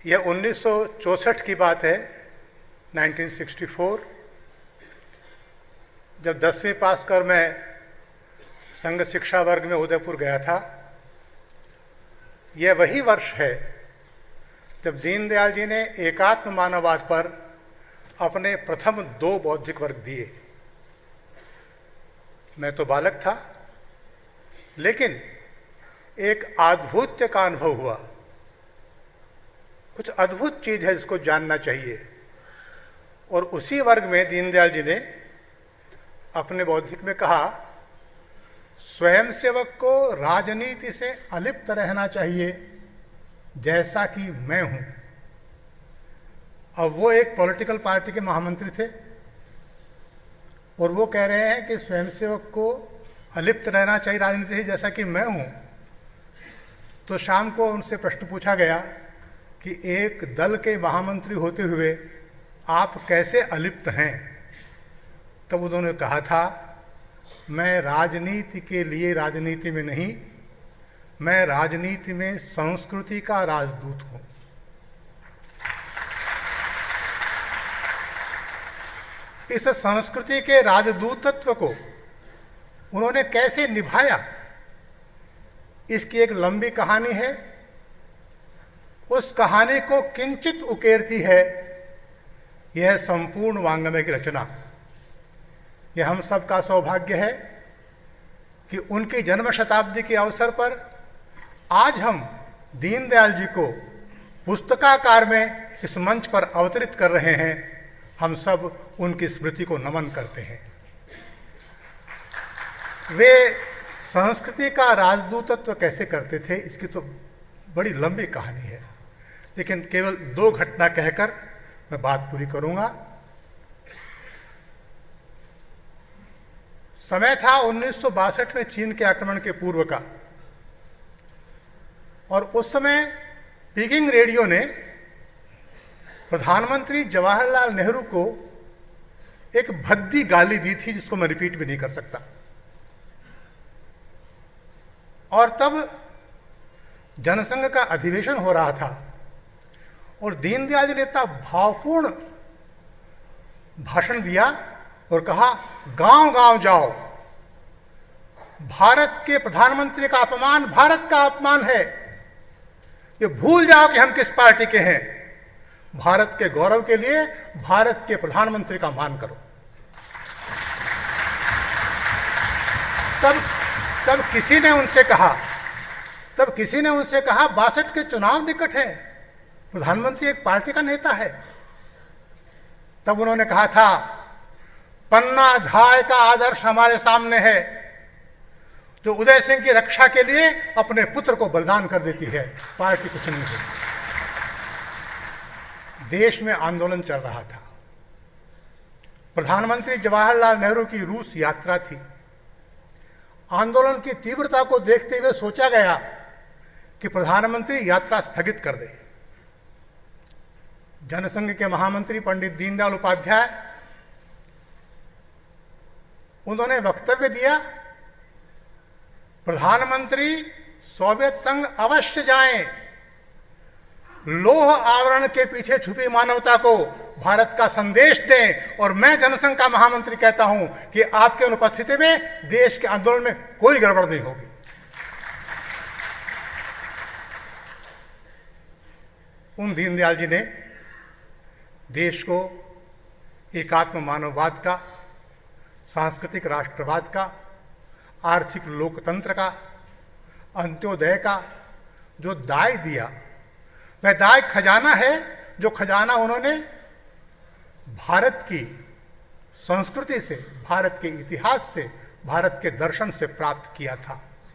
यह 1964 की बात है, 1964, जब 10वीं पास कर मैं संघ शिक्षा वर्ग में उदयपुर गया था। यह वही वर्ष है जब दीनदयाल जी ने एकात्म मानववाद पर अपने प्रथम 2 बौद्धिक वर्ग दिए। मैं तो बालक था, लेकिन एक अद्भुत का अनुभव हुआ। कुछ अद्भुत चीज है जिसको जानना चाहिए। और उसी वर्ग में दीनदयाल जी ने अपने बौद्धिक में कहा, स्वयंसेवक को राजनीति से अलिप्त रहना चाहिए जैसा कि मैं हूं। अब वो एक पॉलिटिकल पार्टी के महामंत्री थे और वो कह रहे हैं कि स्वयंसेवक को अलिप्त रहना चाहिए राजनीति से जैसा कि मैं हूं। तो शाम को उनसे प्रश्न पूछा गया कि एक दल के महामंत्री होते हुए आप कैसे अलिप्त हैं? तब उन्होंने कहा था, मैं राजनीति के लिए राजनीति में नहीं, मैं राजनीति में संस्कृति का राजदूत हूं। इस संस्कृति के राजदूतत्व को उन्होंने कैसे निभाया, इसकी एक लंबी कहानी है। उस कहानी को किंचित उकेरती है यह संपूर्ण वाङ्मय की रचना। यह हम सबका सौभाग्य है कि उनकी जन्म शताब्दी के अवसर पर आज हम दीनदयाल जी को पुस्तकाकार में इस मंच पर अवतरित कर रहे हैं। हम सब उनकी स्मृति को नमन करते हैं। वे संस्कृति का राजदूतत्व कैसे करते थे, इसकी तो बड़ी लंबी कहानी है, लेकिन केवल 2 घटना कहकर मैं बात पूरी करूंगा। समय था 1962 में चीन के आक्रमण के पूर्व का, और उस समय पीकिंग रेडियो ने प्रधानमंत्री जवाहरलाल नेहरू को एक भद्दी गाली दी थी जिसको मैं रिपीट भी नहीं कर सकता। और तब जनसंघ का अधिवेशन हो रहा था और दीनदयाल जी ने इतना भावपूर्ण भाषण दिया और कहा, गांव-गांव जाओ, भारत के प्रधानमंत्री का अपमान भारत का अपमान है। ये भूल जाओ कि हम किस पार्टी के हैं। भारत के गौरव के लिए भारत के प्रधानमंत्री का मान करो। तब किसी ने उनसे कहा 62 के चुनाव निकट है, प्रधानमंत्री एक पार्टी का नेता है। तब उन्होंने कहा था, पन्ना धाय का आदर्श हमारे सामने है, जो उदय सिंह की रक्षा के लिए अपने पुत्र को बलिदान कर देती है, पार्टी कुछ नहीं होती। देश में आंदोलन चल रहा था। प्रधानमंत्री जवाहरलाल नेहरू की रूस यात्रा थी। आंदोलन की तीव्रता को देखते हुए सोचा गया कि प्रधानमंत्री यात्रा स्थगित कर दे। जनसंघ के महामंत्री पंडित दीनदयाल उपाध्याय, उन्होंने वक्तव्य दिया, प्रधानमंत्री सोवियत संघ अवश्य जाएं, लोह आवरण के पीछे छुपी मानवता को भारत का संदेश दें। और मैं जनसंघ का महामंत्री कहता हूं कि आपके अनुपस्थिति में देश के आंदोलन में कोई गड़बड़ नहीं होगी। उन दीनदयाल जी ने देश को एकात्म मानववाद का, सांस्कृतिक राष्ट्रवाद का, आर्थिक लोकतंत्र का, अंत्योदय का जो दाय दिया, वह दाय खजाना है जो खजाना उन्होंने भारत की संस्कृति से, भारत के इतिहास से, भारत के दर्शन से प्राप्त किया था।